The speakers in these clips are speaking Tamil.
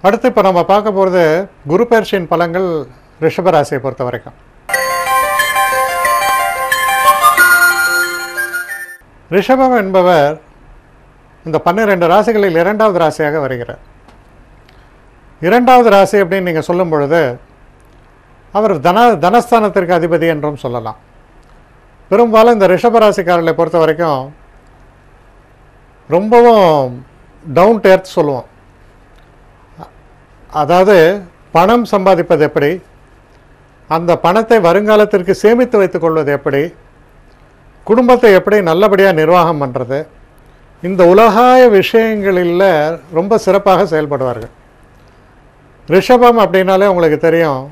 அடுத்து இப்போ நம்ம பார்க்க போகிறது குரு பெயர்ச்சியின் பலன்கள் ரிஷபராசியை பொறுத்த வரைக்கும். ரிஷபம் என்பவர் இந்த 12 ராசிகளில் 2வது ராசியாக வருகிறார். 2வது ராசி அப்படின்னு நீங்கள் சொல்லும் பொழுது அவர் தனஸ்தானத்திற்கு அதிபதி என்றும் சொல்லலாம். பெரும்பாலும் இந்த ரிஷபராசிக்காரர்களை பொறுத்த வரைக்கும் ரொம்பவும் டவுன் டு எர்த் சொல்லுவோம். அதாவது பணம் சம்பாதிப்பது எப்படி, அந்த பணத்தை வருங்காலத்திற்கு சேமித்து வைத்துக் கொள்வது எப்படி, குடும்பத்தை எப்படி நல்லபடியாக நிர்வாகம் பண்ணுறது, இந்த உலகாய விஷயங்களில் ரொம்ப சிறப்பாக செயல்படுவார்கள். ரிஷபம் அப்படின்னாலே உங்களுக்கு தெரியும்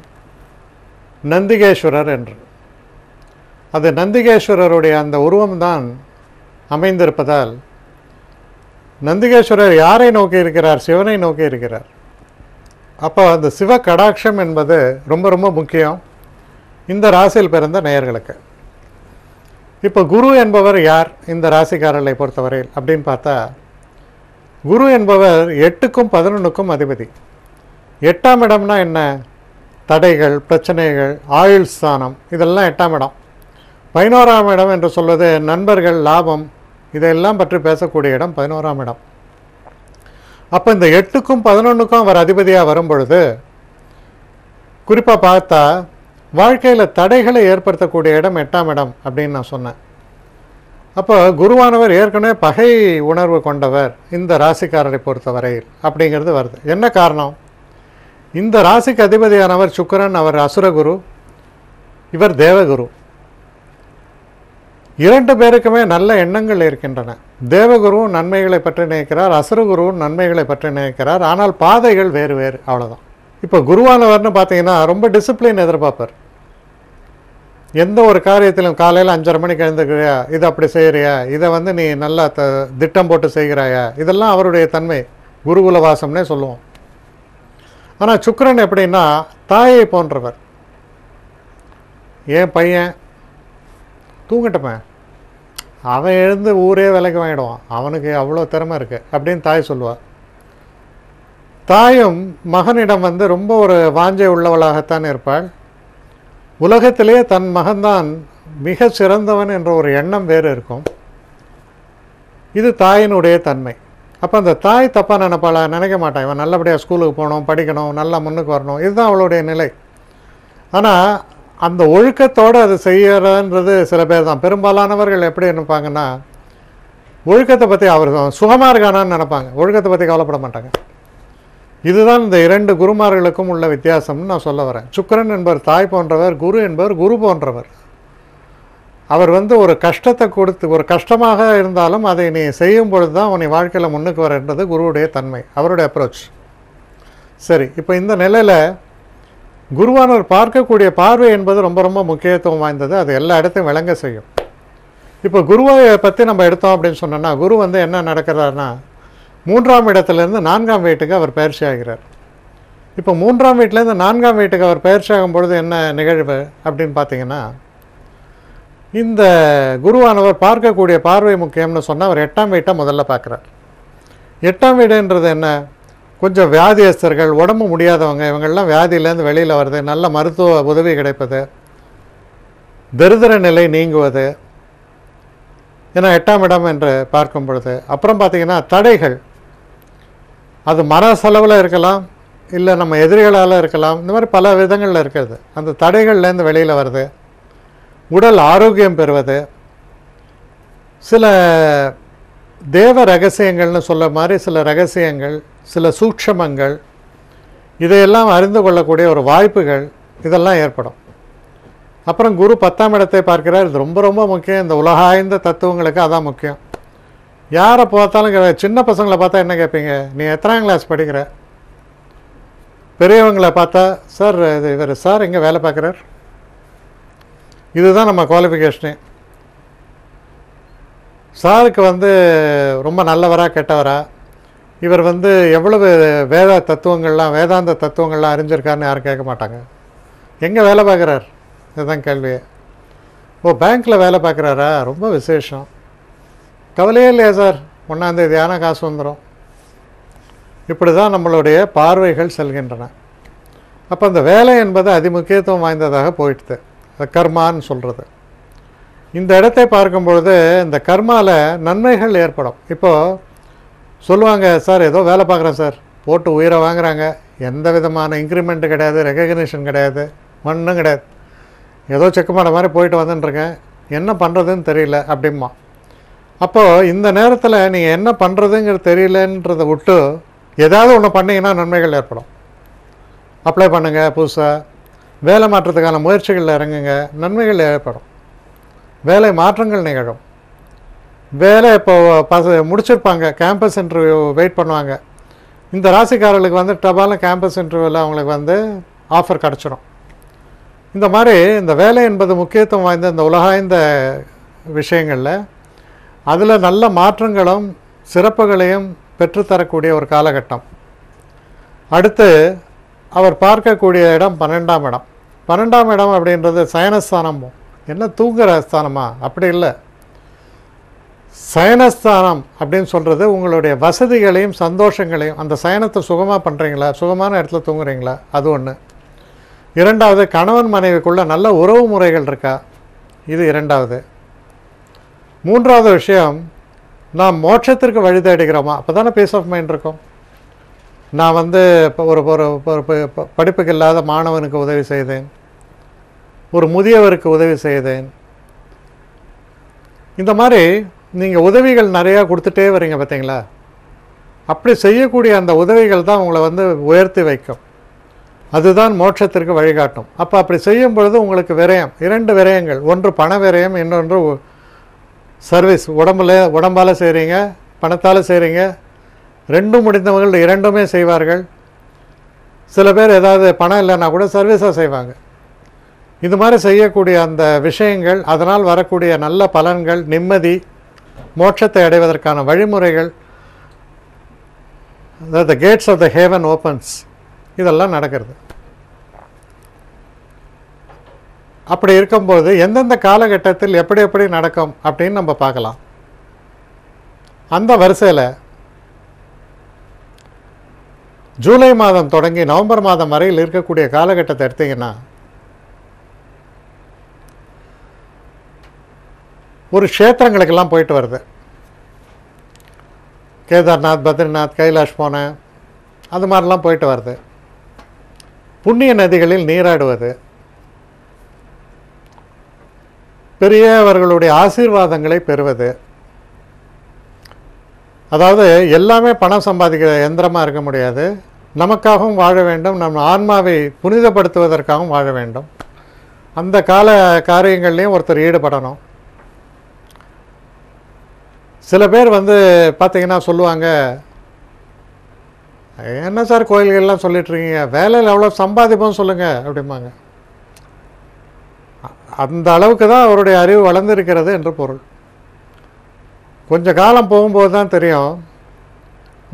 நந்திகேஸ்வரர் என்று. அது நந்திகேஸ்வரருடைய அந்த உருவம்தான் அமைந்திருப்பதால் நந்திகேஸ்வரர் யாரை நோக்கி இருக்கிறார்? சிவனை நோக்கி இருக்கிறார். அப்போ அந்த சிவ கடாட்சம் என்பது ரொம்ப ரொம்ப முக்கியம் இந்த ராசியில் பிறந்த நேயர்களுக்கு. இப்போ குரு என்பவர் யார் இந்த ராசிக்காரர்களை பொறுத்தவரையில் அப்படின்னு பார்த்தா, குரு என்பவர் 8க்கும் 11க்கும் அதிபதி. 8ஆம் இடம்னா என்ன? தடைகள், பிரச்சனைகள், ஆயுள் ஸ்தானம், இதெல்லாம் 8ஆம் இடம். 11ஆம் இடம் என்று சொல்வது நண்பர்கள், லாபம், இதையெல்லாம் பற்றி பேசக்கூடிய இடம் 11ஆம் இடம். அப்போ இந்த 8க்கும் 11க்கும் அவர் அதிபதியாக வரும் பொழுது குறிப்பாக பார்த்தா வாழ்க்கையில் தடைகளை ஏற்படுத்தக்கூடிய இடம் 8ஆம் இடம் அப்படின்னு நான் சொன்னேன். அப்போ குருவானவர் ஏற்கனவே பகை உணர்வு கொண்டவர் இந்த ராசிக்காரரை பொறுத்தவரையில் அப்படிங்கிறது வருது. என்ன காரணம்? இந்த ராசிக்கு அதிபதியானவர் சுக்கிரன், அவர் அசுரகுரு, இவர் தேவகுரு. 2 பேருக்குமே நல்ல எண்ணங்கள் இருக்கின்றன. தேவகுருவும் நன்மைகளை பற்றி நினைக்கிறார், அசுரகுருவும் நன்மைகளை பற்றி நினைக்கிறார். ஆனால் பாதைகள் வேறு வேறு, அவ்வளோதான். இப்போ குருவானவர்னு பார்த்தீங்கன்னா ரொம்ப டிசிப்ளின் எதிர்பார்ப்பார். எந்த ஒரு காரியத்திலும் காலையில் 5:30 மணிக்கு எழுந்துக்கிறியா, இதை அப்படி செய்கிறியா, இதை நீ நல்லா திட்டம் போட்டு செய்கிறாயா, இதெல்லாம் அவருடைய தன்மை, குருகுல வாசம்னே சொல்லுவோம். ஆனால் சுக்கிரன் எப்படின்னா தாயை போன்றவர். ஏன் பையன் தூங்கட்டப்பேன், அவன் எழுந்து ஊரே விலைக்கு வாங்கிடுவான், அவனுக்கு அவ்வளோ திறமை இருக்குது அப்படின்னு தாய் சொல்லுவாள். தாயும் மகனிடம் ரொம்ப ஒரு வாஞ்சை உள்ளவளாகத்தான் இருப்பாள். உலகத்திலேயே தன் மகன்தான் மிக சிறந்தவன் என்ற ஒரு எண்ணம் வேறு இருக்கும். இது தாயினுடைய தன்மை. அப்போ அந்த தாய் தப்பாக நினைக்க மாட்டான், இவன் நல்லபடியாக ஸ்கூலுக்கு போகணும், படிக்கணும், நல்லா முன்னுக்கு வரணும், இதுதான் அவளுடைய நிலை. ஆனால் அந்த ஒழுக்கத்தோடு அது செய்யறன்றது சில பேர் தான். பெரும்பாலானவர்கள் எப்படி நினைப்பாங்கன்னா ஒழுக்கத்தை பற்றி அவர் சுகமாக இருக்கானான்னு நினைப்பாங்க, ஒழுக்கத்தை பற்றி கவலைப்பட மாட்டாங்க. இதுதான் இந்த 2 குருமார்களுக்கும் உள்ள வித்தியாசம்னு நான் சொல்ல வரேன். சுக்கிரன் என்பவர் தாய் போன்றவர், குரு என்பவர் குரு போன்றவர். அவர் ஒரு கஷ்டத்தை கொடுத்து, ஒரு கஷ்டமாக இருந்தாலும் அதை நீ செய்யும் பொழுது தான் உன்னை வாழ்க்கையில் முன்னுக்கு வரன்றது குருவுடைய தன்மை, அவருடைய அப்ரோச். சரி, இப்போ இந்த நிலையில் குருவானவர் பார்க்கக்கூடிய பார்வை என்பது ரொம்ப ரொம்ப முக்கியத்துவம் வாய்ந்தது. அது எல்லா இடத்தையும் விளங்க செய்யும். இப்போ குருவை பற்றி நம்ம எடுத்தோம் அப்படின்னு சொன்னோன்னா, குரு என்ன நடக்கிறாருன்னா 3ஆம் இடத்துலேருந்து 4ஆம் வீட்டுக்கு அவர் பயிற்சி ஆகிறார். இப்போ 3ஆம் வீட்டிலேருந்து 4ஆம் வீட்டுக்கு அவர் பயிற்சி ஆகும் பொழுது என்ன நிகழ்வு அப்படின்னு பார்த்தீங்கன்னா, இந்த குருவானவர் பார்க்கக்கூடிய பார்வை முக்கியம்னு சொன்னால் அவர் 8ஆம் வீட்டை முதல்ல பார்க்குறார். 8ஆம் வீடுன்றது என்ன? கொஞ்சம் வியாதியஸ்தர்கள், உடம்பு முடியாதவங்க, இவங்கெல்லாம் வியாதியிலேருந்து வெளியில் வருது, நல்ல மருத்துவ உதவி கிடைப்பது, தரித்திர நிலை நீங்குவது, ஏன்னா 8ஆம் இடம் என்று பார்க்கும் பொழுது. அப்புறம் பார்த்திங்கன்னா தடைகள், அது மனசளவில் இருக்கலாம், இல்லை நம்ம எதிரிகளால் இருக்கலாம், இந்த மாதிரி பல விதங்களில் இருக்கிறது. அந்த தடைகள்லேருந்து வெளியில் வருது, உடல் ஆரோக்கியம் பெறுவது, சில தேவ ரகசியங்கள்னு சொல்ல மாதிரி சில ரகசியங்கள், சில சூட்சமங்கள், இதையெல்லாம் அறிந்து கொள்ளக்கூடிய ஒரு வாய்ப்புகள், இதெல்லாம் ஏற்படும். அப்புறம் குரு 10ஆம் இடத்தை பார்க்கிறார். இது ரொம்ப ரொம்ப முக்கியம். இந்த உலகாய்ந்த தத்துவங்களுக்கு அதான் முக்கியம். யாரை பார்த்தாலும், சின்ன பசங்களை பார்த்தா என்ன கேட்பீங்க, நீ எத்தனாம் கிளாஸ் படிக்கிற? பெரியவங்களை பார்த்தா சார் இது இவர் சார் எங்கே வேலை பார்க்குறார், இதுதான் நம்ம குவாலிஃபிகேஷனே. சாருக்கு ரொம்ப நல்லவரா கெட்டவரா, இவர் எவ்வளவு வேதாந்த தத்துவங்கள்லாம் அறிஞ்சிருக்காருன்னு யாரும் கேட்க மாட்டாங்க. எங்கே வேலை பார்க்குறார், இதுதான் கேள்வி. ஓ, பேங்க்கில் வேலை பார்க்குறாரா, ரொம்ப விசேஷம். கவலையே இல்லையா சார், 1ஆம் தேதி ஆனால் காசு வந்துடும். இப்படி தான் நம்மளுடைய பார்வைகள் செல்கின்றன. அப்போ அந்த வேலை என்பது அதிமுக்கியத்துவம் வாய்ந்ததாக போயிடுது. கர்மான்னு சொல்கிறது. இந்த இடத்தை பார்க்கும்பொழுது இந்த கர்மாவில் நன்மைகள் ஏற்படும். இப்போது சொல்லுவாங்க, சார் ஏதோ வேலை பார்க்குறேன் சார், போட்டு உயிரை வாங்குகிறாங்க, எந்த விதமான இன்க்ரிமெண்ட்டு கிடையாது, ரெகக்னிஷன் கிடையாது, ஒன்றும் கிடையாது, ஏதோ செக் பண்ண மாதிரி போயிட்டு வந்துட்டுருக்கேன், என்ன பண்ணுறதுன்னு தெரியல அப்படிமா. அப்போது இந்த நேரத்தில் நீங்கள் என்ன பண்ணுறதுங்கிறது தெரியலன்றதை விட்டு ஏதாவது ஒன்று பண்ணிங்கன்னா நன்மைகள் ஏற்படும். அப்ளை பண்ணுங்கள், புதுசாக வேலை மாற்றத்துக்கான முயற்சிகளில் இறங்குங்க, நன்மைகள் ஏற்படும், வேலை மாற்றங்கள் நிகழும். வேலை இப்போது முடிச்சிருப்பாங்க, கேம்பஸ் இன்டர்வியூ வெயிட் பண்ணுவாங்க. இந்த ராசிக்காரர்களுக்கு வந்து டபாலும் கேம்பஸ் இன்டர்வியூவில் அவங்களுக்கு வந்து ஆஃபர் கிடச்சிடும். இந்த மாதிரி இந்த வேலை என்பது முக்கியத்துவம் வாய்ந்த இந்த உலகாய்ந்த விஷயங்களில் அதில் நல்ல மாற்றங்களும் சிறப்புகளையும் பெற்றுத்தரக்கூடிய ஒரு காலகட்டம். அடுத்து அவர் பார்க்கக்கூடிய இடம் 12ஆம் இடம். 12ஆம் இடம் அப்படின்றது சயனஸ்தானம். என்ன தூங்குகிற ஸ்தானமா? அப்படி இல்லை. சயனஸ்தானம் அப்படின்னு சொல்கிறது உங்களுடைய வசதிகளையும் சந்தோஷங்களையும், அந்த சயனத்தை சுகமாக பண்ணுறீங்களா, சுகமான இடத்துல தூங்குறீங்களா, அது ஒன்று. இரண்டாவது, கணவன் மனைவிக்குள்ள நல்ல உறவு முறைகள் இருக்கா, இது இரண்டாவது. மூன்றாவது விஷயம், நாம் மோட்சத்திற்கு வழி தேடுகிறோமா, அப்போ தானே பீஸ் ஆஃப் மைண்ட் இருக்கும். நான் வந்து இப்போ ஒரு படிப்புக்கு இல்லாத மாணவனுக்கு உதவி செய்தேன், ஒரு முதியவருக்கு உதவி செய்தேன், இந்த மாதிரி நீங்கள் உதவிகள் நிறையா கொடுத்துட்டே வரீங்க பார்த்தீங்களா. அப்படி செய்யக்கூடிய அந்த உதவிகள் தான் உங்களை வந்து உயர்த்தி வைக்கும், அதுதான் மோட்சத்திற்கு வழிகாட்டும். அப்போ அப்படி செய்யும் பொழுது உங்களுக்கு விரயம், 2 விரயங்கள், ஒன்று பண விரயம், இன்னொன்று சர்வீஸ். உடம்பால் செய்கிறீங்க, பணத்தால் செய்கிறீங்க, ரெண்டும் முடிந்தவர்கள் 2மே செய்வார்கள். சில பேர் ஏதாவது பணம் இல்லைன்னா கூட சர்வீஸாக செய்வாங்க. இது மாதிரி செய்யக்கூடிய அந்த விஷயங்கள், அதனால் வரக்கூடிய நல்ல பலன்கள், நிம்மதி, மோட்சத்தை அடைவதற்கான வழிமுறைகள், the gates of the heaven opens, இதெல்லாம் நடக்கிறது. அப்படி இருக்கும்போது எந்தெந்த காலகட்டத்தில் எப்படி எப்படி நடக்கும் அப்படின்னு நம்ம பார்க்கலாம். அந்த வரிசையில் ஜூலை மாதம் தொடங்கி நவம்பர் மாதம் வரையில் இருக்கக்கூடிய காலகட்டத்தை எடுத்தீங்கன்னா, ஒரு க்ஷேத்திரங்களுக்கெல்லாம் போயிட்டு வருது. கேதார்நாத், பத்ரிநாத், கைலாஷ் போனேன், அது மாதிரிலாம் போயிட்டு வருது. புண்ணிய நதிகளில் நீராடுவது, பெரியவர்களுடைய ஆசீர்வாதங்களை பெறுவது. அதாவது எல்லாமே பணம் சம்பாதிக்கிற எந்திரமாக இருக்க முடியாது. நமக்காகவும் வாழ வேண்டும், நம் ஆன்மாவை புனிதப்படுத்துவதற்காகவும் வாழ வேண்டும். அந்த காரியங்கள்லேயும் ஒருத்தர் ஈடுபடணும். சில பேர் வந்து பார்த்திங்கன்னா சொல்லுவாங்க, என்ன சார் கோயில்கள்லாம் சொல்லிட்டுருக்கீங்க, வேலையில் எவ்வளோ சம்பாதிப்போம் சொல்லுங்கள் அப்படிம்பாங்க. அந்த அளவுக்கு தான் அவருடைய அறிவு வளர்ந்துருக்கிறது என்று பொருள். கொஞ்சம் காலம் போகும்போது தான் தெரியும்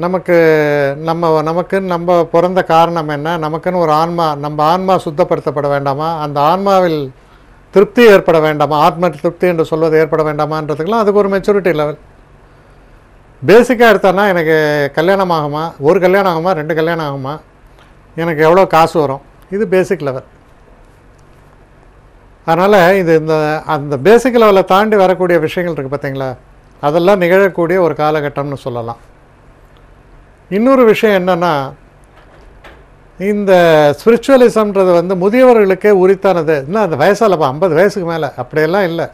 நமக்குன்னு நம்ம பிறந்த காரணம் என்ன, நமக்குன்னு ஒரு ஆன்மா, நம்ம ஆன்மா சுத்தப்படுத்தப்பட வேண்டாமா, அந்த ஆன்மாவில் திருப்தி ஏற்பட வேண்டாமா, ஆத்ம திருப்தி என்று சொல்வது ஏற்பட வேண்டாமான்றதுக்கெலாம் அதுக்கு ஒரு மெச்சூரிட்டி லெவல். பேசிக்காக எடுத்தான்னா எனக்கு கல்யாணம் ஆகுமா, ஒரு கல்யாணம் ஆகுமா, 2 கல்யாணம் ஆகுமா, எனக்கு எவ்வளோ காசு வரும், இது பேசிக் லெவல். அதனால் இது அந்த பேசிக் லெவலில் தாண்டி வரக்கூடிய விஷயங்கள் இருக்குது பார்த்தீங்களா, அதெல்லாம் நிகழக்கூடிய ஒரு காலகட்டம்னு சொல்லலாம். இன்னொரு விஷயம் என்னென்னா, இந்த ஸ்பிரிச்சுவலிசம்ன்றது வந்து முதியவர்களுக்கே உரித்தானது. இன்னும் அந்த வயசாலப்பா 50 வயசுக்கு மேலே அப்படியெல்லாம் இல்லை.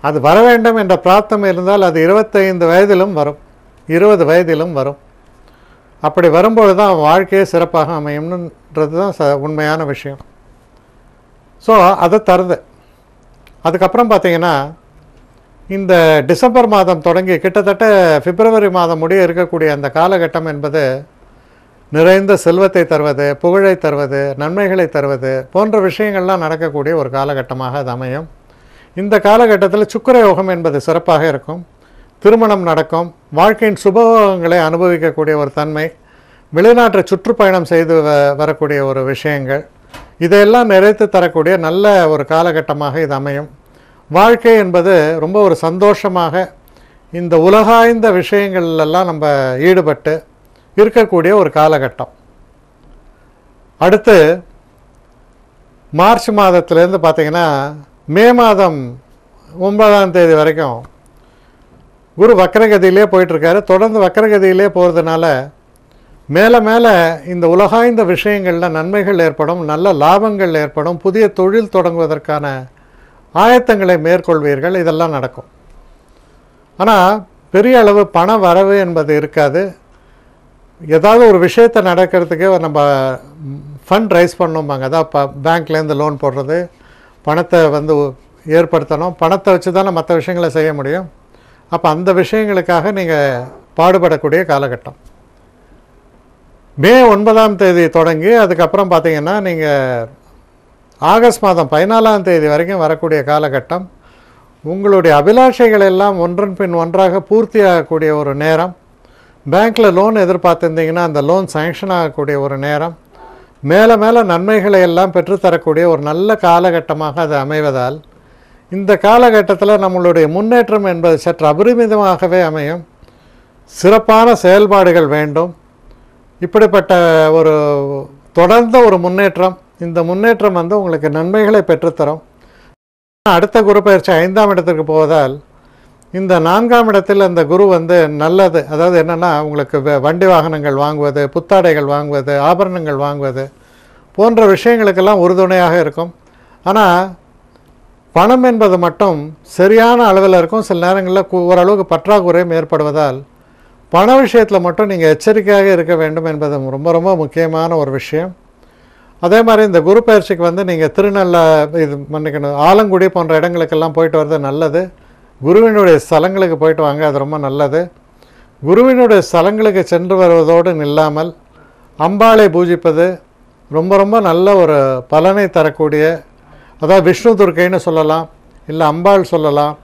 அது வர வேண்டும் என்ற பிரார்த்தனை இருந்தால் அது 25 வயதிலும் வரும், 20 வயதிலும் வரும். அப்படி வரும்பொழுது தான் வாழ்க்கையே சிறப்பாக அமையும்ன்றது தான் உண்மையான விஷயம். ஸோ அதை தருது. அதுக்கப்புறம் பார்த்திங்கன்னா, இந்த டிசம்பர் மாதம் தொடங்கி கிட்டத்தட்ட பிப்ரவரி மாதம் முடிய இருக்கக்கூடிய அந்த காலகட்டம் என்பது நிறைந்த செல்வத்தை தருவது, புகழை தருவது, நன்மைகளை தருவது போன்ற விஷயங்கள்லாம் நடக்கக்கூடிய ஒரு காலகட்டமாக அது அமையும். இந்த காலகட்டத்தில் சுக்கிர யோகம் என்பது சிறப்பாக இருக்கும். திருமணம் நடக்கும், வாழ்க்கையின் சுபங்களை அனுபவிக்கக்கூடிய ஒரு தன்மை, வெளிநாட்டு சுற்றுப்பயணம் செய்து வரக்கூடிய ஒரு விஷயங்கள், இதையெல்லாம் நிறைத்து தரக்கூடிய நல்ல ஒரு காலகட்டமாக இது அமையும். வாழ்க்கை என்பது ரொம்ப ஒரு சந்தோஷமாக இந்த உலகாய்ந்த விஷயங்கள்லாம் நம்ம ஈடுபட்டு இருக்கக்கூடிய ஒரு காலகட்டம். அடுத்து மார்ச் மாதத்துலேருந்து பார்த்திங்கன்னா மே மாதம் 9ஆம் தேதி வரைக்கும் குரு வக்ரகதியிலே போயிட்டுருக்காரு. தொடர்ந்து வக்ரகதியிலே போகிறதுனால மேலே மேலே இந்த உலகாய்ந்த விஷயங்களில் நன்மைகள் ஏற்படும், நல்ல லாபங்கள் ஏற்படும், புதிய தொழில் தொடங்குவதற்கான ஆயத்தங்களை மேற்கொள்வீர்கள். இதெல்லாம் நடக்கும். ஆனால் பெரிய அளவு பண வரவு என்பது இருக்காது. ஏதாவது ஒரு விஷயத்தை நடக்கிறதுக்கு நம்ம ஃபண்ட் ரைஸ் பண்ணணும்பாங்க. அதான் பேங்க்லேருந்து லோன் போடுறது, பணத்தை ஏற்படுத்தணும். பணத்தை வச்சு தானே மற்ற விஷயங்களை செய்ய முடியும். அப்போ அந்த விஷயங்களுக்காக நீங்கள் பாடுபடக்கூடிய காலகட்டம். மே 9ஆம் தேதி தொடங்கி அதுக்கப்புறம் பார்த்திங்கன்னா நீங்கள் ஆகஸ்ட் மாதம் 14ஆம் தேதி வரைக்கும் வரக்கூடிய காலகட்டம். உங்களுடைய அபிலாஷைகள் எல்லாம் ஒன்றன் பின் ஒன்றாக பூர்த்தி ஆகக்கூடிய ஒரு நேரம். பேங்க்கில் லோன் எதிர்பார்த்துருந்தீங்கன்னா அந்த லோன் சேங்ஷன் ஆகக்கூடிய ஒரு நேரம். மேலே மேலே நன்மைகளை எல்லாம் பெற்றுத்தரக்கூடிய ஒரு நல்ல காலகட்டமாக அது அமைவதால் இந்த காலகட்டத்தில் நம்மளுடைய முன்னேற்றம் என்பது சற்று அபரிமிதமாகவே அமையும். சிறப்பான செயல்பாடுகள் வேண்டும். இப்படிப்பட்ட ஒரு தொடர்ந்த ஒரு முன்னேற்றம், இந்த முன்னேற்றம் உங்களுக்கு நன்மைகளை பெற்றுத்தரும். அடுத்த குரு பயிற்சி 5ஆம் இடத்திற்கு போவதால் இந்த 4ஆம் இடத்தில் அந்த குரு நல்லது. அதாவது என்னென்னா உங்களுக்கு வண்டி வாகனங்கள் வாங்குவது, புத்தாடைகள் வாங்குவது, ஆபரணங்கள் வாங்குவது போன்ற விஷயங்களுக்கெல்லாம் உறுதுணையாக இருக்கும். ஆனால் பணம் என்பது மட்டும் சரியான அளவில் இருக்கும். சில நேரங்களில் ஓரளவுக்கு பற்றாக்குறையும் ஏற்படுவதால் பண விஷயத்தில் மட்டும் நீங்கள் எச்சரிக்கையாக இருக்க வேண்டும் என்பது ரொம்ப ரொம்ப முக்கியமான ஒரு விஷயம். அதே மாதிரி இந்த குரு பயிற்சிக்கு நீங்கள் திருநெல்லை மன்னிக்கணும் ஆலங்குடி போன்ற இடங்களுக்கெல்லாம் போயிட்டு வர்றது நல்லது. குருவினுடைய ஸ்தலங்களுக்கு போயிட்டு வாங்க, அது ரொம்ப நல்லது. குருவினுடைய ஸ்தலங்களுக்கு சென்று வருவதோடு நில்லாமல் அம்பாளை பூஜிப்பது ரொம்ப ரொம்ப நல்ல ஒரு பலனை தரக்கூடிய, அதாவது விஷ்ணு துர்க்கைன்னு சொல்லலாம், இல்லை அம்பாள் சொல்லலாம்.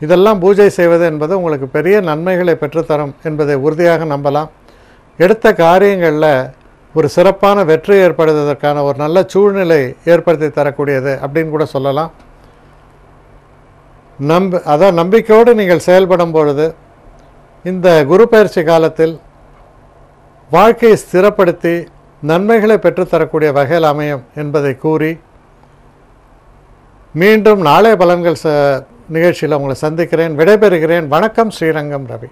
இதெல்லாம் பூஜை செய்வது என்பது உங்களுக்கு பெரிய நன்மைகளை பெற்றுத்தரும் என்பதை உறுதியாக நம்பலாம். எடுத்த காரியங்களில் ஒரு சிறப்பான வெற்றி ஏற்படுவதற்கான ஒரு நல்ல சூழ்நிலை ஏற்படுத்தி தரக்கூடியது அப்படின்னு கூட சொல்லலாம். அதான் நம்பிக்கையோடு நீங்கள் செயல்படும் பொழுது இந்த குரு பயிற்சி காலத்தில் வாழ்க்கையை ஸ்திரப்படுத்தி நன்மைகளை பெற்றுத்தரக்கூடிய வகையில் அமையும் என்பதை கூறி மீண்டும் நாளைய பலன்கள் நிகழ்ச்சியில் உங்களை சந்திக்கிறேன். விடைபெறுகிறேன். வணக்கம். ஸ்ரீரங்கம் ரவி.